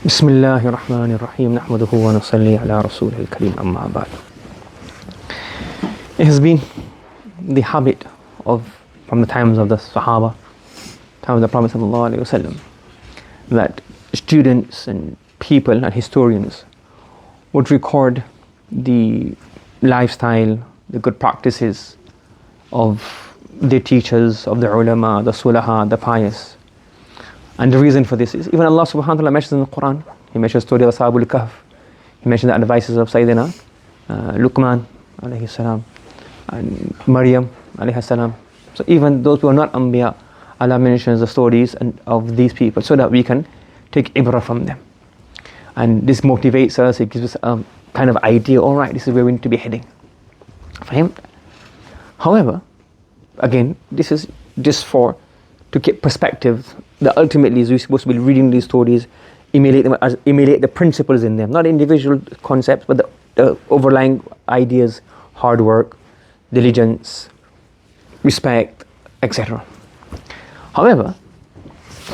بسم الله الرحمن الرحيم نحمده ونصلي على رسوله الكريم أما بعد. It has been the habit from the times of the Sahaba, time of the Prophet ﷺ, that students and people and historians would record the lifestyle, the good practices of their teachers, of the ulama, the sulaha, the pious. And the reason for this is, even Allah subhanahu wa ta'ala mentions in the Quran, He mentions the story of Ashabul Kahf, He mentions the advices of Sayyidina Luqman alayhi salam, and Maryam alayhi salam. So even those who are not Anbiya, Allah mentions the stories of these people so that we can take ibrah from them. And this motivates us, it gives us a kind of idea, alright, this is where we need to be heading. Fahim? However, again, this is just to get perspective, that ultimately we're supposed to be reading these stories, emulate the principles in them, not individual concepts, but the overlying ideas, hard work, diligence, respect, etc. However,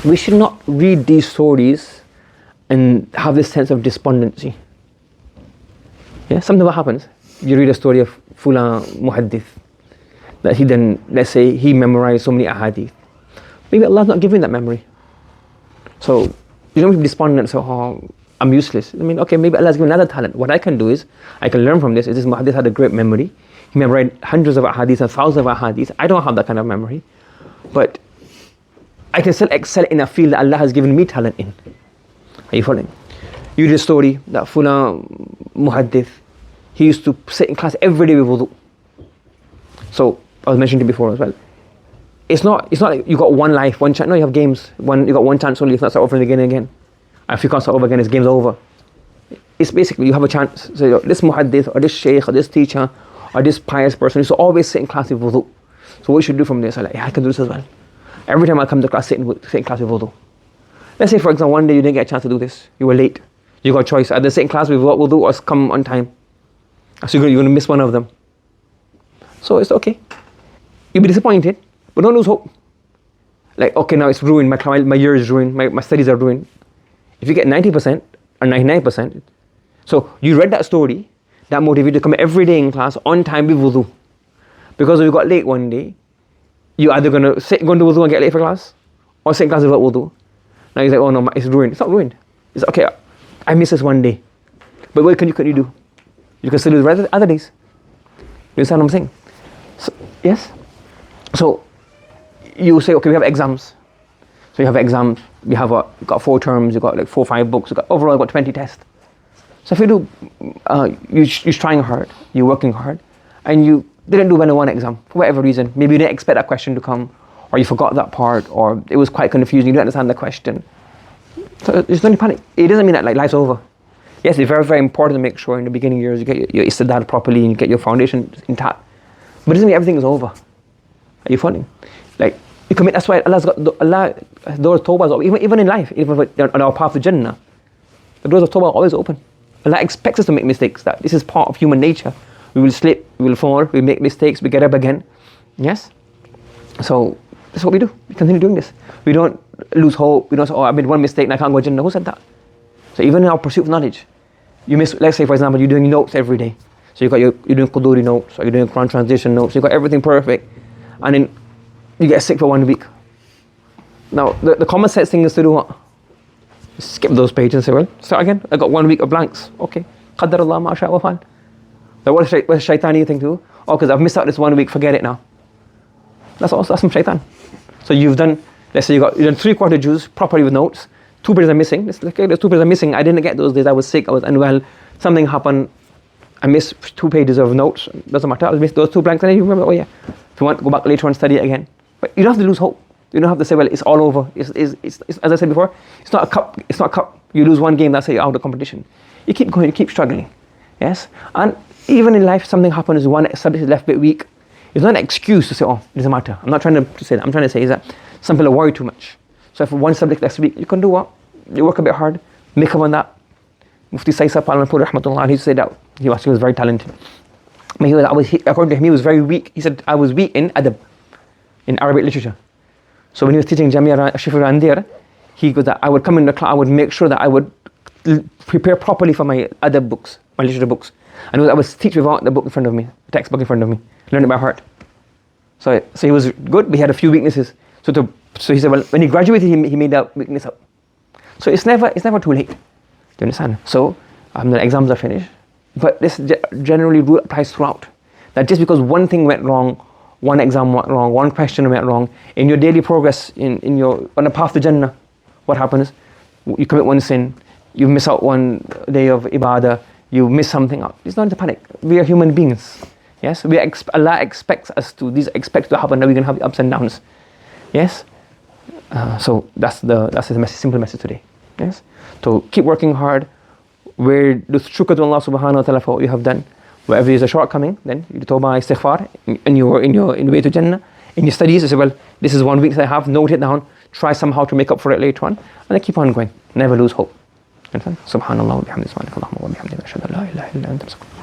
we should not read these stories and have this sense of despondency. Yeah, something what happens, you read a story of Fulan Muhaddith, that he then, let's say, he memorized so many ahadith. Maybe Allah's not giving that memory. So you don't be despondent, so I'm useless. I mean, okay, maybe Allah's given another talent. What I can do is, I can learn from this. This Muhaddith had a great memory. He memorized hundreds of ahadith and thousands of ahadith. I don't have that kind of memory. But I can still excel in a field that Allah has given me talent in. Are you following? You read a story that Fulan Muhaddith, he used to sit in class every day with wudu. So I was mentioning it before as well. It's not like you got one life, one chance. No, you have games. You got one chance only. If not, start over again and again. And if you can't start over again, it's game's over. It's basically you have a chance. So this muhaddith or this shaykh or this teacher or this pious person used to always sit in class with wudu. So what you should do from this? So I can do this as well. Every time I come to class, sit in class with wudu. Let's say, for example, one day you didn't get a chance to do this. You were late. You got a choice: either sit in class with wudu or come on time. So you're going to miss one of them. So it's okay. You'll be disappointed. But don't lose hope. Like, okay, now it's ruined, my year is ruined, my studies are ruined. If you get 90% or 99%, so you read that story, that motivated you to come every day in class on time with wudu. Because if you got late one day, you're either going to go into wudu and get late for class, or sit in class without wudu. Now you're like, oh no, it's ruined. It's not ruined. It's okay, I missed this one day. But what can you do? You can still do the other days. You understand what I'm saying? So, yes? So, you say, okay, we have exams. So you have exams, you've got 4 terms, you've got like 4 or 5 books, overall you've got 20 tests. So if you do, you're trying hard, you're working hard, and you didn't do well in one exam, for whatever reason. Maybe you didn't expect that question to come, or you forgot that part, or it was quite confusing, you didn't understand the question. So there's no panic. It doesn't mean that like life's over. Yes, it's very, very important to make sure in the beginning years you get your istidad properly and you get your foundation intact. But it doesn't mean everything is over. Are you following? Like, you commit, that's why Allah, the doors of Tawbah, even in life, even on our path to Jannah, the doors of Tawbah are always open. Allah expects us to make mistakes, that this is part of human nature. We will slip, we will fall, we make mistakes, we get up again. Yes? So, that's what we do. We continue doing this. We don't lose hope. We don't say, I made one mistake and I can't go to Jannah. Who said that? So even in our pursuit of knowledge, you miss, let's say for example, you're doing notes every day. So you're doing Quduri notes, or you're doing Quran translation notes, you've got everything perfect. And then you get sick for 1 week. Now, the common sense thing is to do what? Skip those pages and say, well, start again. I got 1 week of blanks. Okay. Qaddar Allah ma sha'a wa fa'al. Now, what does shaitani thing do? Oh, because I've missed out this 1 week, forget it now. That's from shaitan. So you've done, let's say you've done 3/4 juz properly with notes. 2 pages are missing. It's like, okay, there's 2 pages are missing. I didn't get those days. I was sick. I was unwell. Something happened. I missed 2 pages of notes. Doesn't matter. I'll miss those 2 blanks and then you remember, oh yeah. If you want to go back later and study it again. But you don't have to lose hope. You don't have to say, well, it's all over. It's as I said before, it's not a cup. It's not a cup. You lose one game, that's it, you're out of the competition. You keep going, you keep struggling. Yes? And even in life, something happens, one subject is left a bit weak. It's not an excuse to say, oh, it doesn't matter. I'm not trying to say that. I'm trying to say is that some people worry too much. So if one subject left weak, you can do what? You work a bit hard, make up on that. Mufti Saisa Palmanpur Rahmatullah, he said that he was very talented. But according to him, he was very weak. He said, I was weak in adab, in Arabic literature. So when he was teaching Jamia Shifur Andir, he goes that I would come in the class, I would make sure that I would prepare properly for my other books, my literature books. And I would teach without the book in front of me, the textbook in front of me, learn it by heart. So he was good, but he had a few weaknesses. So he said, well, when he graduated, he made that weakness up. So it's never too late. Do you understand? So the exams are finished, but this generally rule applies throughout. That just because one thing went wrong, one exam went wrong, one question went wrong, in your daily progress, on the path to Jannah, what happens? You commit one sin, you miss out one day of ibadah, you miss something out. It's not to panic. We are human beings. Yes, Allah expects to happen, that we can have ups and downs. Yes, so that's the simple message today. Yes, so keep working hard. Where the shukr to Allah subhanahu wa ta'ala for what you have done. Wherever there's a shortcoming, then you do tawbah, istighfar in your way to Jannah. In your studies, you say, well, this is one weakness I have. Note it down. Try somehow to make up for it later on, and then keep on going. Never lose hope. Subhanallah wa bihamdihi, subhanakallahumma wa bihamdika, ashhadu an la ilaha illa anta, astaghfiruka.